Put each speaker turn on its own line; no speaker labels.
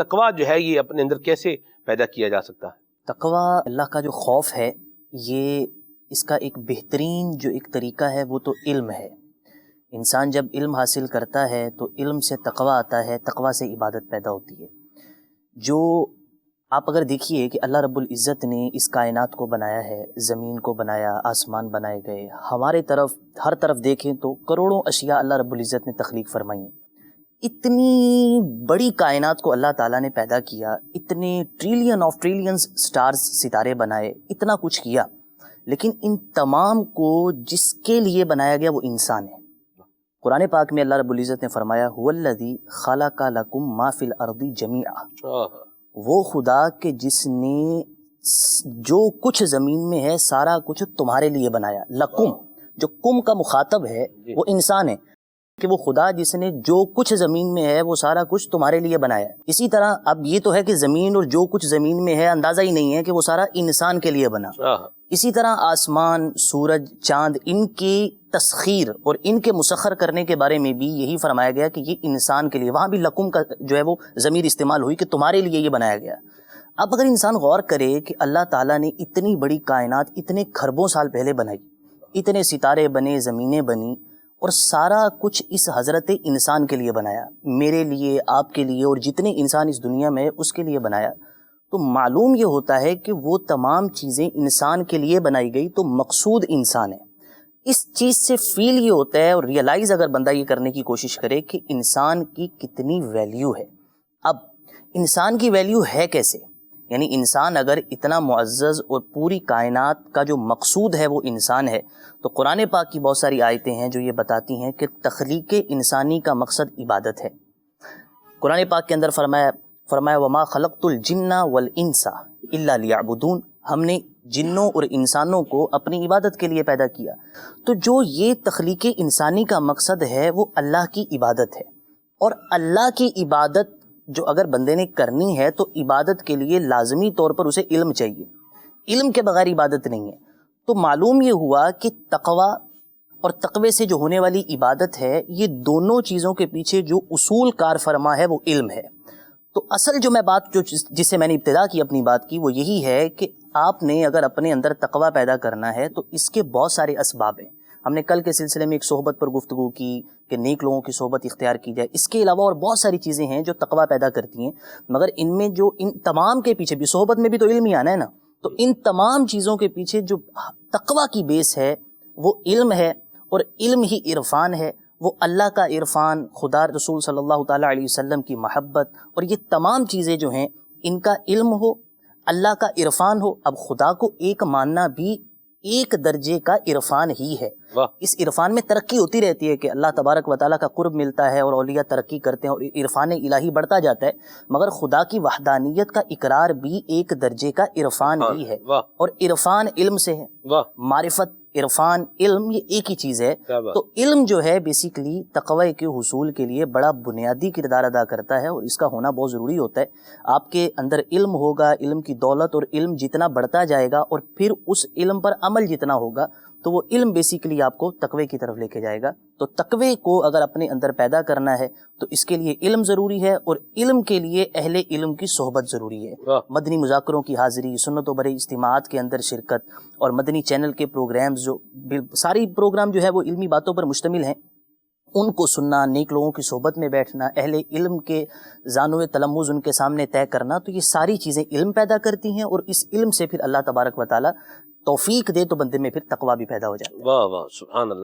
تقویٰ جو ہے یہ اپنے اندر کیسے پیدا کیا جا سکتا ہے؟
تقویٰ اللہ کا جو خوف ہے، یہ اس کا ایک بہترین جو ایک طریقہ ہے وہ تو علم ہے۔ انسان جب علم حاصل کرتا ہے تو علم سے تقویٰ آتا ہے، تقویٰ سے عبادت پیدا ہوتی ہے۔ جو آپ اگر دیکھیے کہ اللہ رب العزت نے اس کائنات کو بنایا ہے، زمین کو بنایا، آسمان بنائے گئے، ہمارے طرف ہر طرف دیکھیں تو کروڑوں اشیاء اللہ رب العزت نے تخلیق فرمائی ہیں۔ اتنی بڑی کائنات کو اللہ تعالیٰ نے پیدا کیا، اتنے ٹریلین آف ٹریلینز سٹارز، ستارے بنائے، اتنا کچھ کیا، لیکن ان تمام کو جس کے لیے بنایا گیا وہ انسان ہے۔ قرآن پاک میں اللہ رب العزت نے فرمایا هو الذی خلق لکم ما فی الارض جمیعا، وہ خدا کہ جس نے جو کچھ زمین میں ہے سارا کچھ تمہارے لیے بنایا۔ لکم، جو کم کا مخاطب ہے وہ انسان ہے، کہ وہ خدا جس نے جو کچھ زمین میں ہے وہ سارا کچھ تمہارے لیے بنایا ہے۔ اسی طرح اب یہ تو ہے کہ زمین اور جو کچھ زمین میں ہے اندازہ ہی نہیں ہے کہ وہ سارا انسان کے لیے بنا۔ اسی طرح آسمان، سورج، چاند، ان کی تسخیر اور ان کے مسخر کرنے کے بارے میں بھی یہی فرمایا گیا کہ یہ انسان کے لیے، وہاں بھی لکم کا جو ہے وہ ضمیر استعمال ہوئی کہ تمہارے لیے یہ بنایا گیا۔ اب اگر انسان غور کرے کہ اللہ تعالیٰ نے اتنی بڑی کائنات اتنے کھربوں سال پہلے بنائی، اتنے ستارے بنے، زمینیں بنی، اور سارا کچھ اس حضرت انسان کے لیے بنایا، میرے لیے، آپ کے لیے، اور جتنے انسان اس دنیا میں اس کے لیے بنایا، تو معلوم یہ ہوتا ہے کہ وہ تمام چیزیں انسان کے لیے بنائی گئی، تو مقصود انسان ہے۔ اس چیز سے فیل یہ ہوتا ہے اور ریئلائز اگر بندہ یہ کرنے کی کوشش کرے کہ انسان کی کتنی ویلیو ہے۔ اب انسان کی ویلیو ہے کیسے؟ یعنی انسان اگر اتنا معزز اور پوری کائنات کا جو مقصود ہے وہ انسان ہے، تو قرآن پاک کی بہت ساری آیتیں ہیں جو یہ بتاتی ہیں کہ تخلیق انسانی کا مقصد عبادت ہے۔ قرآن پاک کے اندر فرمایا وما خلقت الجن والانس الا لیعبدون، ہم نے جنوں اور انسانوں کو اپنی عبادت کے لیے پیدا کیا۔ تو جو یہ تخلیق انسانی کا مقصد ہے وہ اللہ کی عبادت ہے، اور اللہ کی عبادت جو اگر بندے نے کرنی ہے تو عبادت کے لیے لازمی طور پر اسے علم چاہیے، علم کے بغیر عبادت نہیں ہے۔ تو معلوم یہ ہوا کہ تقویٰ اور تقوی سے جو ہونے والی عبادت ہے، یہ دونوں چیزوں کے پیچھے جو اصول کار فرما ہے وہ علم ہے۔ تو اصل جو میں بات جس سے میں نے ابتدا کی اپنی بات کی وہ یہی ہے کہ آپ نے اگر اپنے اندر تقویٰ پیدا کرنا ہے تو اس کے بہت سارے اسباب ہیں۔ ہم نے کل کے سلسلے میں ایک صحبت پر گفتگو کی کہ نیک لوگوں کی صحبت اختیار کی جائے، اس کے علاوہ اور بہت ساری چیزیں ہیں جو تقویٰ پیدا کرتی ہیں، مگر ان میں جو ان تمام کے پیچھے بھی، صحبت میں بھی تو علم ہی آنا ہے نا، تو ان تمام چیزوں کے پیچھے جو تقویٰ کی بیس ہے وہ علم ہے، اور علم ہی عرفان ہے۔ وہ اللہ کا عرفان، خدا رسول صلی اللہ تعالیٰ علیہ وسلم کی محبت، اور یہ تمام چیزیں جو ہیں ان کا علم ہو، اللہ کا عرفان ہو۔ اب خدا کو ایک ماننا بھی ایک درجے کا عرفان ہی ہے۔ اس عرفان میں ترقی ہوتی رہتی ہے کہ اللہ تبارک و تعالیٰ کا قرب ملتا ہے اور اولیاء ترقی کرتے ہیں اور عرفان الہی بڑھتا جاتا ہے، مگر خدا کی وحدانیت کا اقرار بھی ایک درجے کا عرفان ہی ہے، اور عرفان علم سے ہے۔ معرفت، عرفان، علم، یہ ایک ہی چیز ہے۔ تو علم جو ہے بیسیکلی تقوی کے حصول کے لیے بڑا بنیادی کردار ادا کرتا ہے، اور اس کا ہونا بہت ضروری ہوتا ہے۔ آپ کے اندر علم ہوگا، علم کی دولت، اور علم جتنا بڑھتا جائے گا اور پھر اس علم پر عمل جتنا ہوگا تو وہ علم بیسیکلی آپ کو تقوی کی طرف لے کے جائے گا۔ تو تقوی کو اگر اپنے اندر پیدا کرنا ہے تو اس کے لیے علم ضروری ہے، اور علم کے لیے اہل علم کی صحبت ضروری ہے۔ مدنی مذاکروں کی حاضری، سنت و برے اجتماعات کے اندر شرکت، اور مدنی چینل کے پروگرامز، جو ساری پروگرام جو ہے وہ علمی باتوں پر مشتمل ہیں، ان کو سننا، نیک لوگوں کی صحبت میں بیٹھنا، اہل علم کے زانو تلمذ ان کے سامنے طے کرنا، تو یہ ساری چیزیں علم پیدا کرتی ہیں، اور اس علم سے پھر اللہ تبارک و تعالیٰ توفیق دے تو بندے میں پھر تقویٰ بھی پیدا ہو جاتا ہے۔
واہ واہ، سبحان اللہ۔